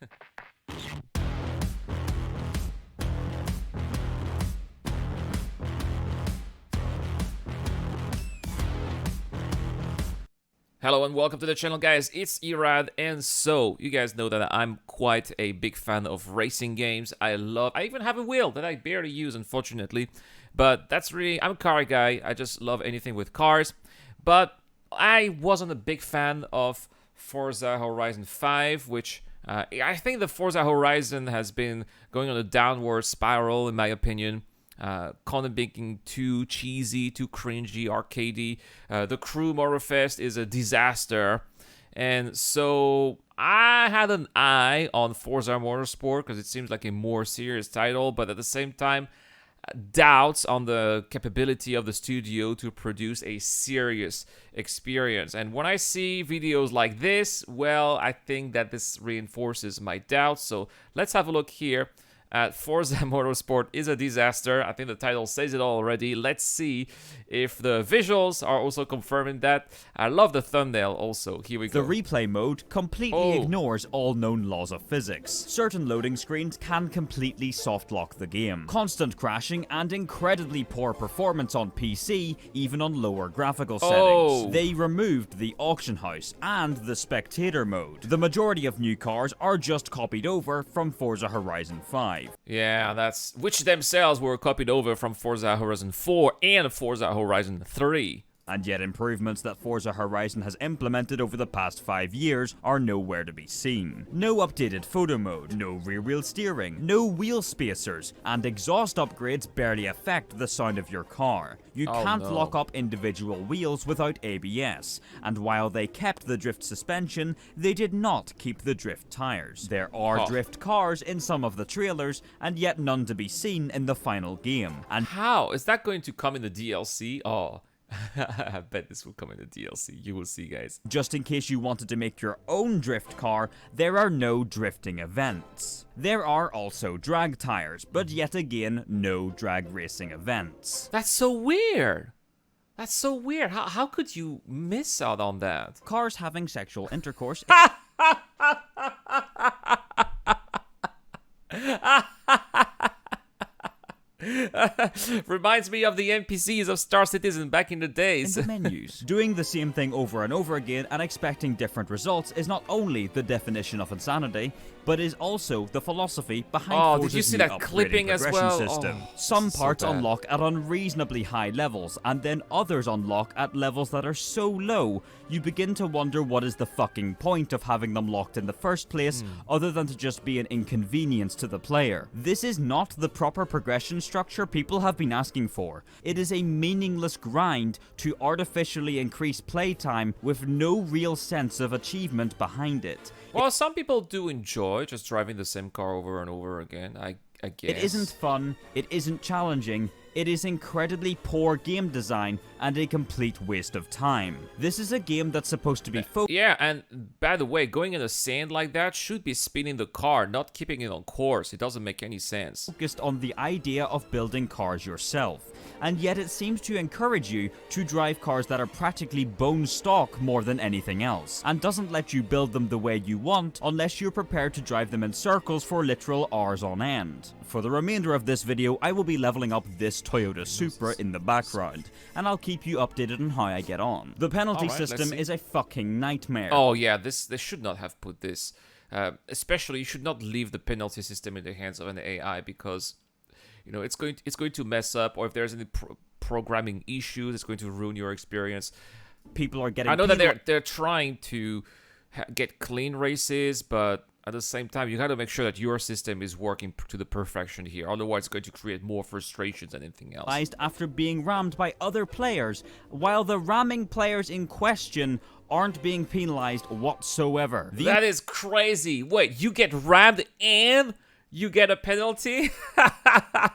Hello and welcome to the channel, guys. It's Irad, and so you guys know that I'm quite a big fan of racing games. I even have a wheel that I barely use, unfortunately, but I'm a car guy. I just love anything with cars. But I wasn't a big fan of Forza Horizon 5, which I think the Forza Horizon has been going on a downward spiral, in my opinion. Kind of being too cheesy, too cringy, arcadey. The crew Motorfest is a disaster. And so I had an eye on Forza Motorsport because it seems like a more serious title, but at the same time, doubts on the capability of the studio to produce a serious experience. And when I see videos like this, well, I think that this reinforces my doubts. So let's have a look here. Forza Motorsport is a disaster. I think the title says it all already. Let's see if the visuals are also confirming that. I love the thumbnail also. Here we go. The replay mode completely ignores all known laws of physics. Certain loading screens can completely soft lock the game. Constant crashing and incredibly poor performance on PC, even on lower graphical settings. They removed the auction house and the spectator mode. The majority of new cars are just copied over from Forza Horizon 5. Yeah, which themselves were copied over from Forza Horizon 4 and Forza Horizon 3. And yet improvements that Forza Horizon has implemented over the past 5 years are nowhere to be seen. No updated photo mode, no rear-wheel steering, no wheel spacers, and exhaust upgrades barely affect the sound of your car. You can't lock up individual wheels without ABS, and while they kept the drift suspension, they did not keep the drift tires. There are drift cars in some of the trailers, and yet none to be seen in the final game. And how? Is that going to come in the DLC? I bet this will come in the DLC. You will see, guys. Just in case you wanted to make your own drift car, there are no drifting events. There are also drag tires, but yet again, no drag racing events. That's so weird. That's so weird. How could you miss out on that? Cars having sexual intercourse. Reminds me of the NPCs of Star Citizen back in the days. In the menus. Doing the same thing over and over again and expecting different results is not only the definition of insanity, but is also the philosophy behind Forza's did you see new that clipping as well? System. Some parts unlock at unreasonably high levels, and then others unlock at levels that are so low, you begin to wonder what is the fucking point of having them locked in the first place, other than to just be an inconvenience to the player. This is not the proper progression structure people have been asking for. It is a meaningless grind to artificially increase playtime with no real sense of achievement behind it. Well, some people do enjoy just driving the same car over and over again, I guess. It isn't fun, it isn't challenging, it is incredibly poor game design and a complete waste of time. This is a game that's supposed to be Yeah, and by the way, going in the sand like that should be spinning the car, not keeping it on course. It doesn't make any sense. Focused on the idea of building cars yourself, and yet it seems to encourage you to drive cars that are practically bone stock more than anything else, and doesn't let you build them the way you want unless you're prepared to drive them in circles for literal hours on end. For the remainder of this video, I will be leveling up this Toyota Supra in the background, and I'll keep you updated on how I get on. The penalty system is a fucking nightmare. Oh yeah, they should not have put this. Especially, you should not leave the penalty system in the hands of an AI because, you know, it's going to mess up, or if there's any programming issues, it's going to ruin your experience. People are getting. I know that they're trying to get clean races, but at the same time, you got to make sure that your system is working to the perfection here. Otherwise, it's going to create more frustrations than anything else. After being rammed by other players, while the ramming players in question aren't being penalized whatsoever. That is crazy. Wait, you get rammed and you get a penalty?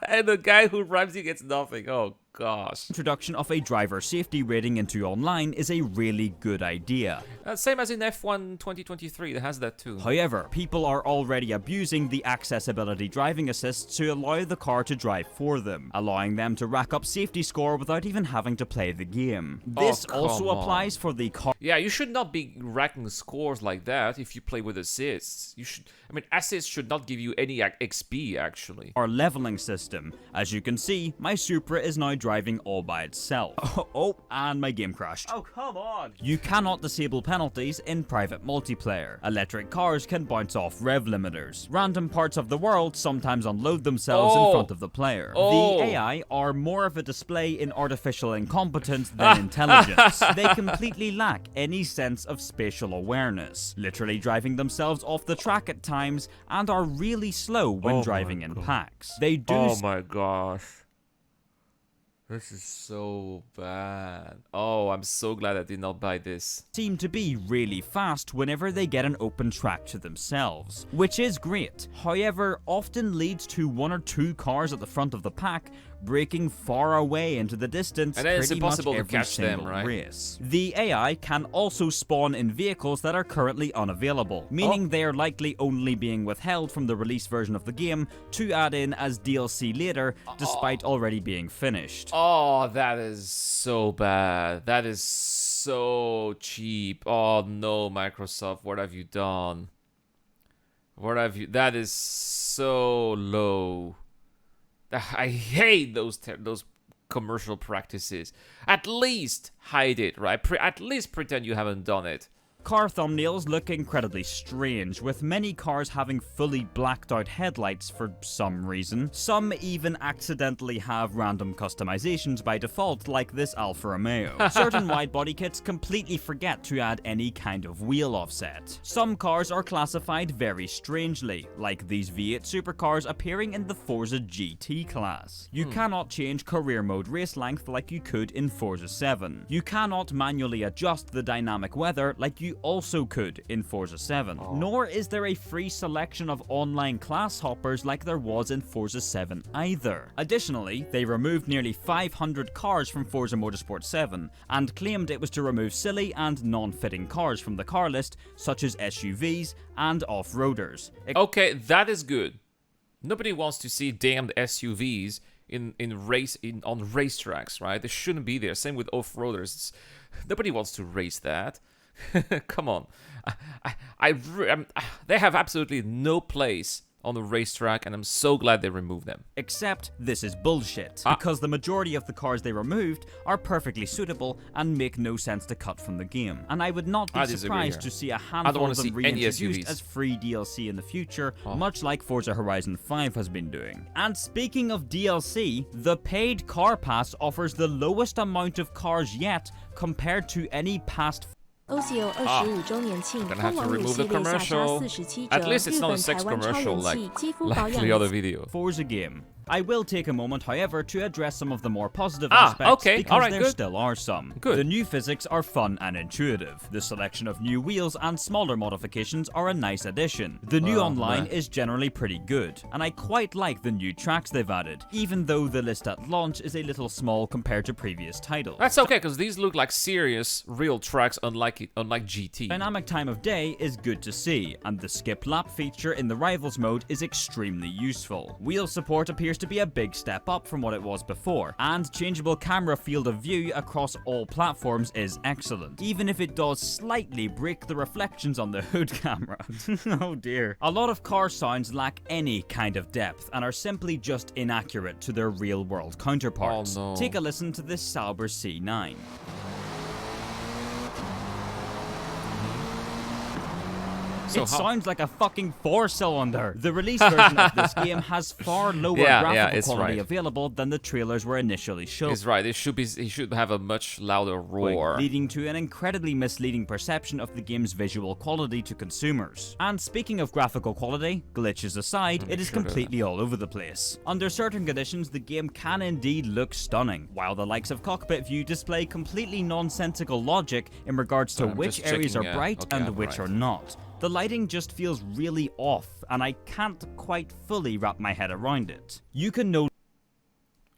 And the guy who rams you gets nothing. Oh, gosh. Introduction of a driver safety rating into online is a really good idea. Same as in F1 2023, it has that too. However, people are already abusing the accessibility driving assists to allow the car to drive for them, allowing them to rack up safety score without even having to play the game. This also applies for the car. Yeah, you should not be racking scores like that if you play with assists. You should, I mean, assists should not give you any XP actually. Our leveling system. As you can see, my Supra is now driving all by itself. Oh, and my game crashed. Oh, come on. You cannot disable penalties in private multiplayer. Electric cars can bounce off rev limiters. Random parts of the world sometimes unload themselves in front of the player. The AI are more of a display in artificial incompetence than intelligence. They completely lack any sense of spatial awareness, literally driving themselves off the track at times, and are really slow when driving in packs. They do. Oh my gosh. This is so bad. Oh, I'm so glad I did not buy this. Seem to be really fast whenever they get an open track to themselves, which is great. However, often leads to one or two cars at the front of the pack breaking far away into the distance and then it's pretty impossible much to every catch them, single right? race. The AI can also spawn in vehicles that are currently unavailable, meaning they are likely only being withheld from the release version of the game to add in as DLC later, despite already being finished. Oh, that is so bad. That is so cheap. Oh no, Microsoft, what have you done? What have you... That is so low. I hate those commercial practices. At least hide it, right? At least pretend you haven't done it. Car thumbnails look incredibly strange, with many cars having fully blacked out headlights for some reason. Some even accidentally have random customizations by default, like this Alfa Romeo. Certain wide body kits completely forget to add any kind of wheel offset. Some cars are classified very strangely, like these V8 supercars appearing in the Forza GT class. You cannot change career mode race length like you could in Forza 7. You cannot manually adjust the dynamic weather like you also could in Forza 7. Nor is there a free selection of online class hoppers like there was in Forza 7 either. Additionally, they removed nearly 500 cars from Forza Motorsports 7 and claimed it was to remove silly and non-fitting cars from the car list, such as SUVs and off-roaders. Okay, that is good. Nobody wants to see damned SUVs on racetracks, right? They shouldn't be there. Same with off-roaders. Nobody wants to race that. Come on. They have absolutely no place on the racetrack, and I'm so glad they removed them. Except this is bullshit, because the majority of the cars they removed are perfectly suitable and make no sense to cut from the game. And I would not be surprised to see a handful of them reintroduced as free DLC in the future, much like Forza Horizon 5 has been doing. And speaking of DLC, the paid car pass offers the lowest amount of cars yet compared to any past OCO 25周年庆， Gonna 疯 have to 狂女 remove 系 the 列下杀 commercial. 47 折， At least it's 日 not a 本 sex 台湾超 commercial 人 like 气，肌肤保 the 养 other video. Forza game. I will take a moment, however, to address some of the more positive aspects, okay. because Alright, there good. still are some. Good. The new physics are fun and intuitive. The selection of new wheels and smaller modifications are a nice addition. The new online is generally pretty good, and I quite like the new tracks they've added, even though the list at launch is a little small compared to previous titles. That's okay, because these look like serious, real tracks, unlike GT. Dynamic time of day is good to see, and the skip lap feature in the Rivals mode is extremely useful. Wheel support appears to be a big step up from what it was before, and changeable camera field of view across all platforms is excellent, even if it does slightly break the reflections on the hood camera. Oh dear. A lot of car sounds lack any kind of depth and are simply just inaccurate to their real-world counterparts. Oh no. Take a listen to this Sauber C9. It sounds like a fucking 4-cylinder. The release version of this game has far lower graphical quality available than the trailers were initially shown. It's right. It should have a much louder roar, leading to an incredibly misleading perception of the game's visual quality to consumers. And speaking of graphical quality, glitches aside, it is completely all over the place. Under certain conditions, the game can indeed look stunning, while the likes of cockpit view display completely nonsensical logic in regards to which areas are bright and which are not. The lighting just feels really off, and I can't quite fully wrap my head around it. You can no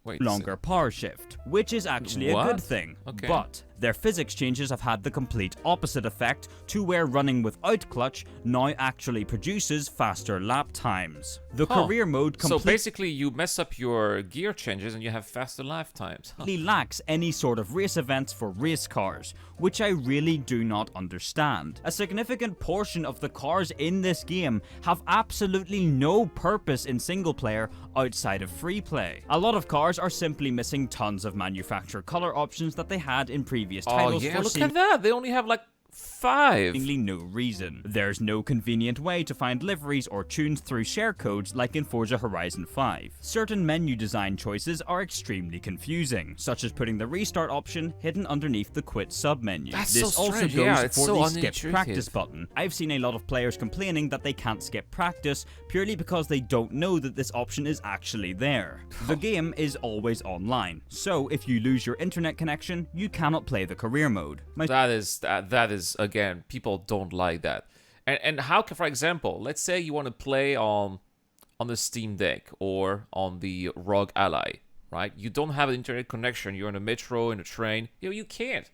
Wait, longer power shift, which is actually a good What? thing. Okay. But their physics changes have had the complete opposite effect to where running without clutch now actually produces faster lap times. The Huh. career mode So completely basically, you mess up your gear changes and you have faster lifetimes. Huh. lacks any sort of race events for race cars, which I really do not understand. A significant portion of the cars in this game have absolutely no purpose in single player outside of free play. A lot of cars are simply missing tons of manufacturer color options that they had in previous Oh titles yeah, for look at that. They only have like 5. seemingly no reason. There's no convenient way to find liveries or tunes through share codes like in Forza Horizon 5. Certain menu design choices are extremely confusing, such as putting the restart option hidden underneath the quit submenu. That's This so also strange, goes yeah, it's for so the skip unintuitive. practice button. I've seen a lot of players complaining that they can't skip practice purely because they don't know that this option is actually there. The game is always online, so if you lose your internet connection, you cannot play the career mode. That is again, people don't like that. And how can, for example, let's say you want to play on the Steam Deck or on the ROG Ally, right? You don't have an internet connection. You're in a metro, in a train. You can't.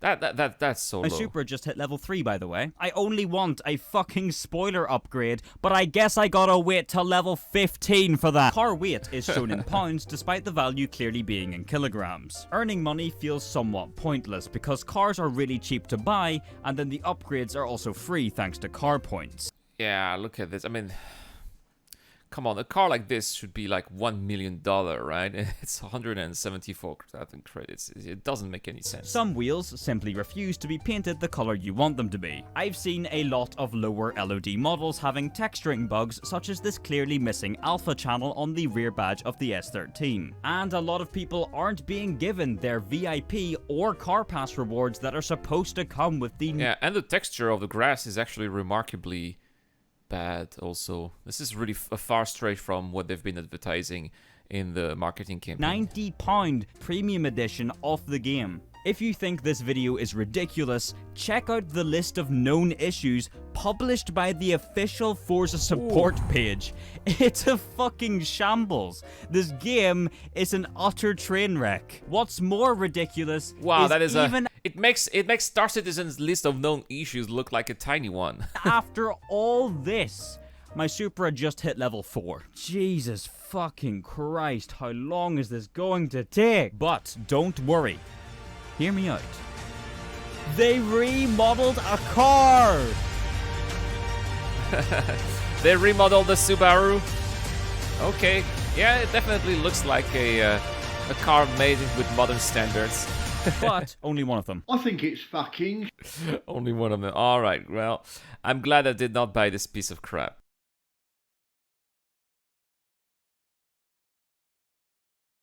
That's so My low. Supra just hit level 3, by the way. I only want a fucking spoiler upgrade, but I guess I gotta wait till level 15 for that. Car weight is shown in pounds, despite the value clearly being in kilograms. Earning money feels somewhat pointless, because cars are really cheap to buy, and then the upgrades are also free thanks to car points. Yeah, look at this. I mean, come on, a car like this should be like $1 million, right? It's 174,000 credits. It doesn't make any sense. Some wheels simply refuse to be painted the color you want them to be. I've seen a lot of lower LOD models having texturing bugs, such as this clearly missing alpha channel on the rear badge of the S13. And a lot of people aren't being given their VIP or car pass rewards that are supposed to come with the Yeah, and the texture of the grass is actually remarkably bad also. This is really a far stray from what they've been advertising in the marketing campaign. £90 premium edition of the game. If you think this video is ridiculous, check out the list of known issues published by the official Forza support page. It's a fucking shambles. This game is an utter train wreck. What's more ridiculous Wow, is that is even it makes Star Citizen's list of known issues look like a tiny one. after all this, my Supra just hit level 4. Jesus fucking Christ, how long is this going to take? But don't worry. Hear me out. They remodeled a car! They remodeled the Subaru. Okay, yeah, it definitely looks like a car made with modern standards. But only one of them. I think it's fucking. Only one of them. All right, well, I'm glad I did not buy this piece of crap.